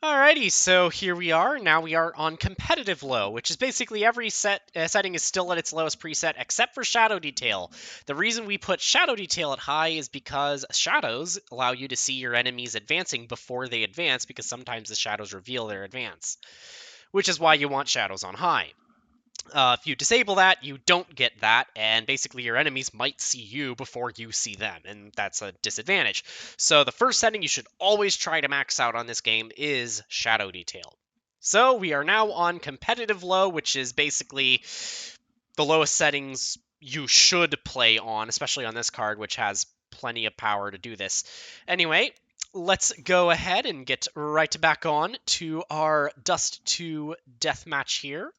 Alrighty, so here we are. Now we are on competitive low, which is basically every setting is still at its lowest preset except for shadow detail. The reason we put shadow detail at high is because shadows allow you to see your enemies advancing before they advance, because sometimes the shadows reveal their advance, which is why you want shadows on high. If you disable that, you don't get that, and basically your enemies might see you before you see them, and that's a disadvantage. So the first setting you should always try to max out on this game is Shadow Detail. So we are now on Competitive Low, which is basically the lowest settings you should play on, especially on this card, which has plenty of power to do this. Anyway, let's go ahead and get right back on to our Dust 2 deathmatch here.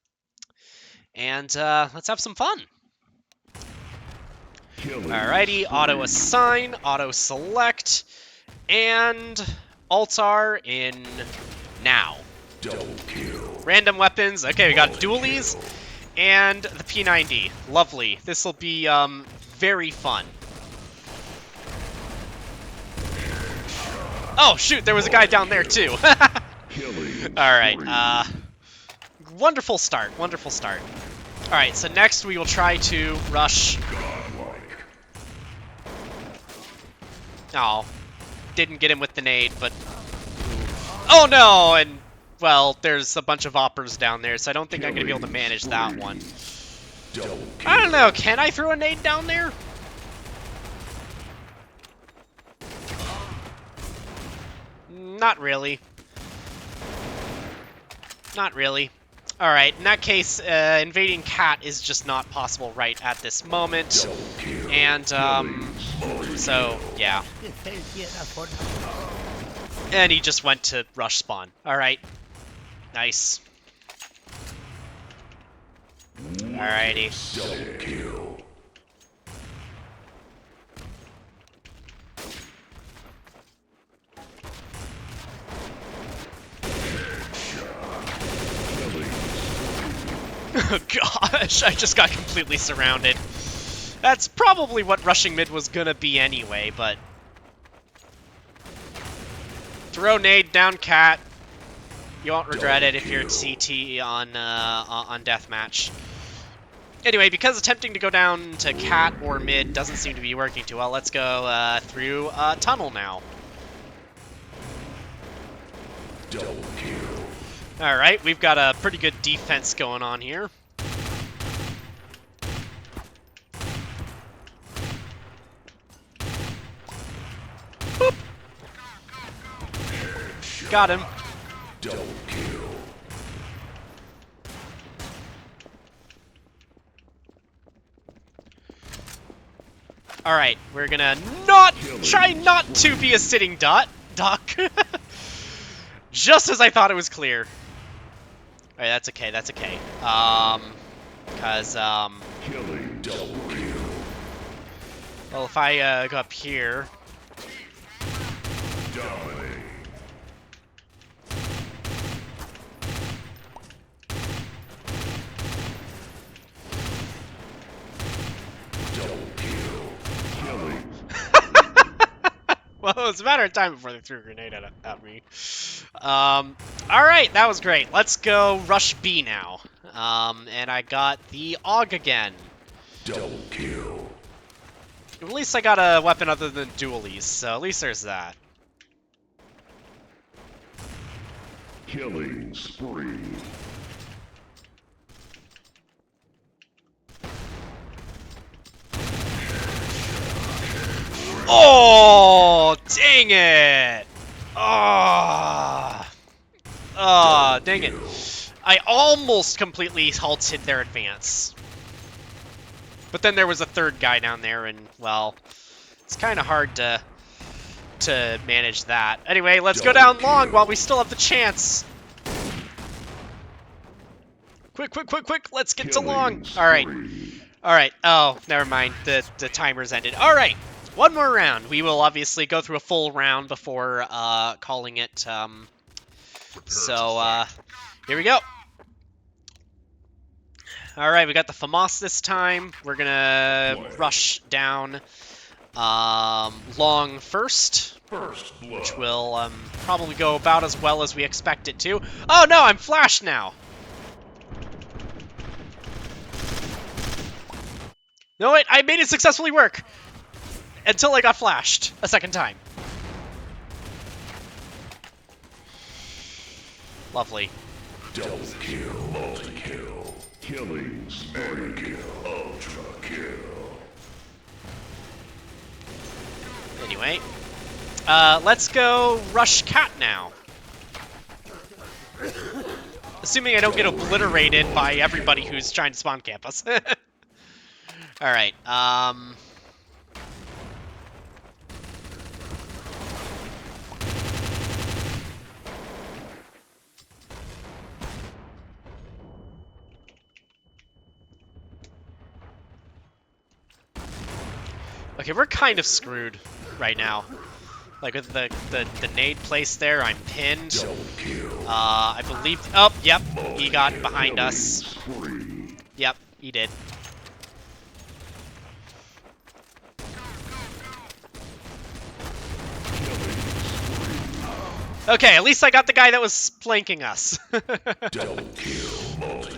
And let's have some fun. Alrighty, auto assign, auto select, and altar in now. Random weapons. Okay, we got dualies and the P90. Lovely. This will be very fun. Oh shoot, there was a guy down there too. Alright, wonderful start, wonderful start. Alright, so next we will try to rush. Oh, didn't get him with the nade, but... Oh no! And, well, there's a bunch of oppers down there, so I don't think I'm going to be able to manage that one. I don't know, can I throw a nade down there? Not really. Not really. Alright, in that case, invading Cat is just not possible right at this moment. And, so, yeah. And he just went to rush spawn. Alright. Nice. Alrighty. Oh gosh, I just got completely surrounded. That's probably what rushing mid was gonna be anyway, but... Throw nade down Cat. You won't regret it if you're at CT on deathmatch. Anyway, because attempting to go down to Cat or mid doesn't seem to be working too well, let's go through tunnel now. Alright, we've got a pretty good defense going on here. Boop. Got him. Alright, we're gonna try not to be a sitting duck. Just as I thought it was clear. Alright, that's okay, that's okay. Well, if I go up here... Well, it's a matter of time before they threw a grenade at me. Alright, that was great. Let's go rush B now. And I got the AUG again. Double kill. At least I got a weapon other than dualies, so at least there's that. Killing spree. Oh, dang it! Oh, dang it. I almost completely halted their advance. But then there was a third guy down there, and, well, it's kind of hard to manage that. Anyway, let's go down long while we still have the chance. Quick, quick, quick, quick, let's get to long. Alright. Alright, oh, never mind, the timer's ended. Alright. One more round. We will obviously go through a full round before calling it. So here we go. All right, we got the FAMAS this time. We're gonna rush down long first. which will probably go about as well as we expect it to. Oh no, I'm flashed now! No, wait, I made it successfully work! Until I got flashed a second time. Lovely. Double kill, multi-kill, killings, mega kill, ultra kill. Anyway, let's go rush cat now. Assuming I don't get obliterated by everybody who's trying to spawn camp us. Alright, okay, we're kind of screwed right now. Like with the nade place there, I'm pinned. I believe. Oh, yep, he got behind us. Yep, he did. Okay, at least I got the guy that was flanking us.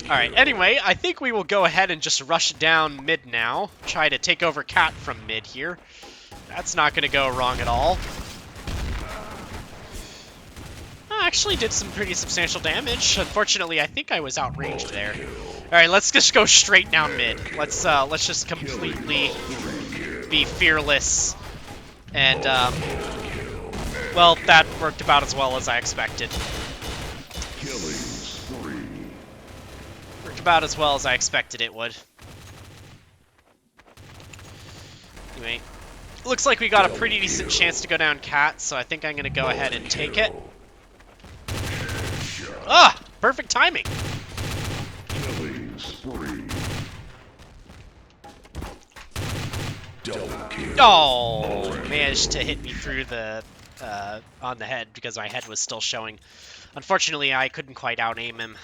Alright, anyway, I think we will go ahead and just rush down mid now. Try to take over cat from mid here. That's not going to go wrong at all. I actually did some pretty substantial damage. Unfortunately, I think I was outranged there. Alright, let's just go straight down mid. Let's just completely be fearless. And, well, that worked about as well as I expected. Worked about as well as I expected it would. Anyway, looks like we got a pretty decent chance to go down cat, so I think I'm going to go ahead and take it. Ah! Perfect timing! Oh! Managed to hit me through the, on the head because my head was still showing. Unfortunately, I couldn't quite out-aim him.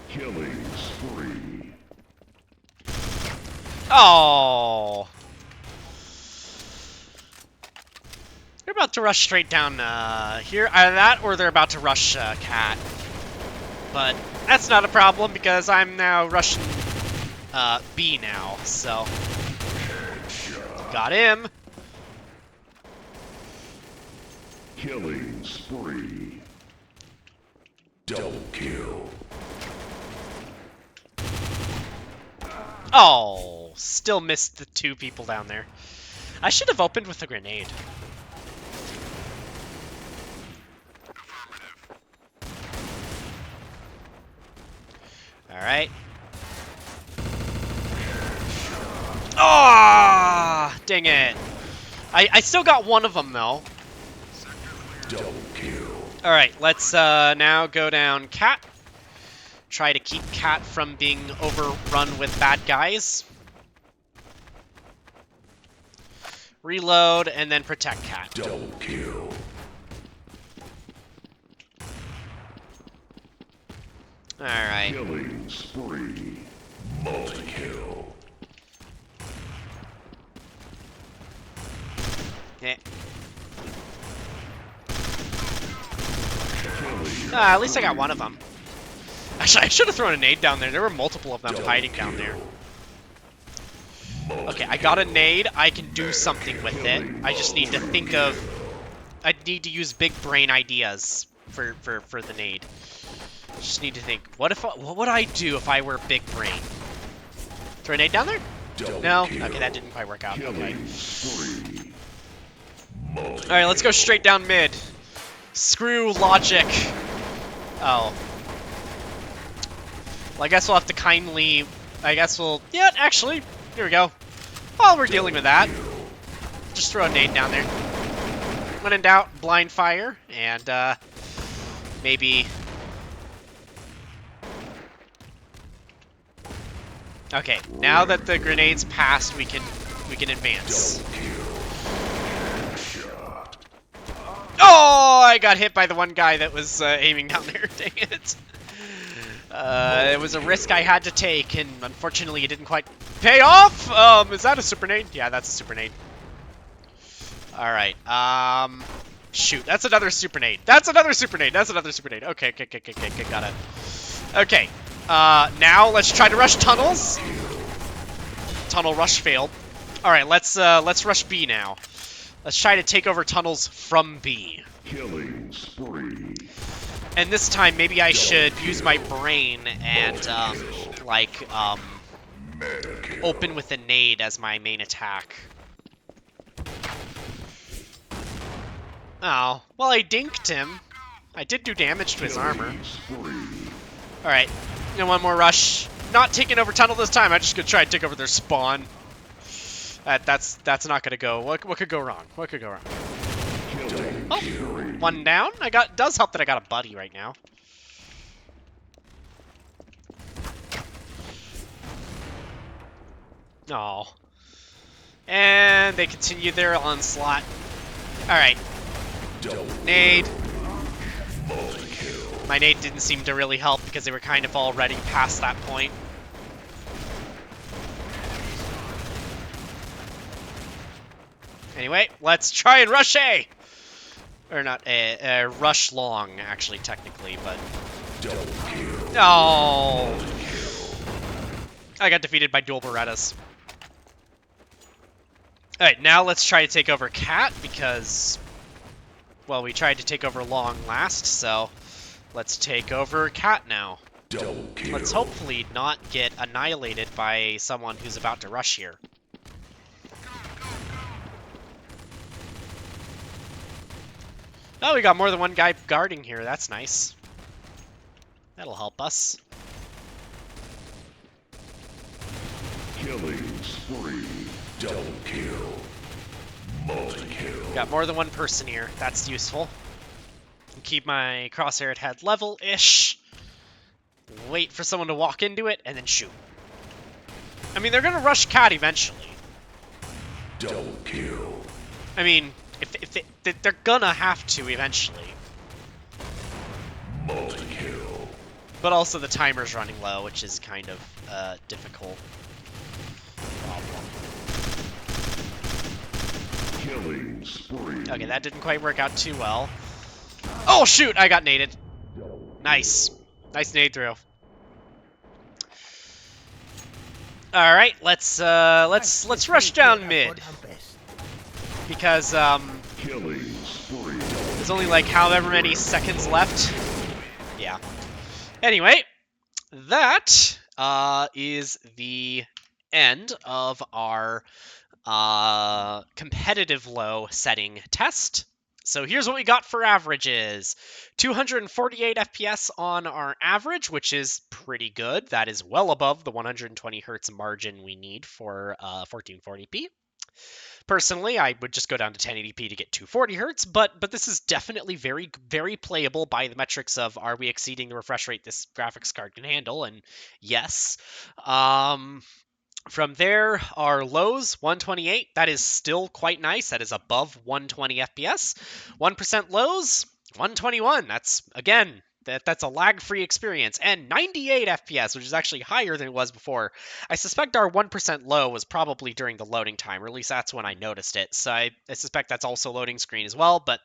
Killing spree. Oh! They're about to rush straight down here. Either that or they're about to rush cat. But that's not a problem because I'm now rushing B now, so. Got him. Killing spree. Double kill. Oh, still missed the two people down there. I should have opened with a grenade. Alright. Ah, dang it. I still got one of them, though. Double kill. Alright, let's now go down cat. Try to keep cat from being overrun with bad guys. Reload, and then protect cat. Double kill. Alright. Killing spree. Multi-kill. Yeah. At least I got one of them. Actually, I should have thrown a nade down there. There were multiple of them hiding down there. Okay, I got a nade. I can do something with it. I just need to think of... I need to use big brain ideas for the nade. Just need to think, what would I do if I were big brain? Throw a nade down there? No? Okay, that didn't quite work out. Okay. Alright, let's go straight down mid. Screw logic. Oh. Well, I guess we'll have to kindly... Yeah, actually, here we go. While we're dealing with that, just throw a nade down there. When in doubt, blind fire, and, maybe... Okay, now that the grenade's passed, we can advance. Oh, I got hit by the one guy that was aiming down there. Dang it. It was a risk I had to take, and unfortunately it didn't quite pay off! Is that a super nade? Yeah, that's a super nade. Alright, shoot, that's another super nade. That's another super nade. That's another super nade. Okay, got it. Okay, now let's try to rush tunnels. Tunnel rush failed. Alright, let's rush B now. Let's try to take over tunnels from B. Killing spree. And this time, maybe I should use my brain and, open with a nade as my main attack. Oh, well, I dinked him. I did do damage to his armor. Alright, one more rush. Not taking over tunnel this time, I'm just gonna try and take over their spawn. That's not gonna go. What could go wrong? What could go wrong? Oh, one down. Does help that I got a buddy right now. Oh. And they continue their onslaught. Alright. Nade. My nade didn't seem to really help because they were kind of already past that point. Anyway, let's try and rush A! Or not A, rush long, actually, technically, but... No! I got defeated by dual Berettas. Alright, now let's try to take over Cat, because... Well, we tried to take over Long last, so... Let's take over Cat now. Let's hopefully not get annihilated by someone who's about to rush here. Oh, we got more than one guy guarding here. That's nice. That'll help us. Killing spree. Double kill. Multi-kill. Got more than one person here. That's useful. Keep my crosshair at head level-ish. Wait for someone to walk into it, and then shoot. I mean, they're gonna rush Cat eventually. Double kill. I mean, if they're gonna have to eventually. Multi-kill. But also the timer's running low, which is kind of a difficult problem. Killing spree. Okay, that didn't quite work out too well. Oh shoot, I got naded. Nice. Nice nade throw. Alright, let's rush down mid. Because there's only like however many seconds left. Yeah. Anyway, that is the end of our competitive low setting test. So here's what we got for averages. 248 FPS on our average, which is pretty good. That is well above the 120 hertz margin we need for 1440p. Personally, I would just go down to 1080p to get 240 hertz, but this is definitely very, very playable by the metrics of are we exceeding the refresh rate this graphics card can handle, and yes. From there, our lows, 128, that is still quite nice. That is above 120 FPS. 1% lows, 121. That's, again, that's a lag-free experience. And 98 FPS, which is actually higher than it was before. I suspect our 1% low was probably during the loading time, or at least that's when I noticed it. So I suspect that's also loading screen as well. But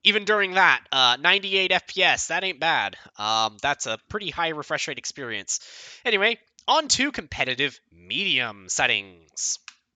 even during that, 98 FPS, that ain't bad. That's a pretty high refresh rate experience. Anyway, on to competitive medium settings.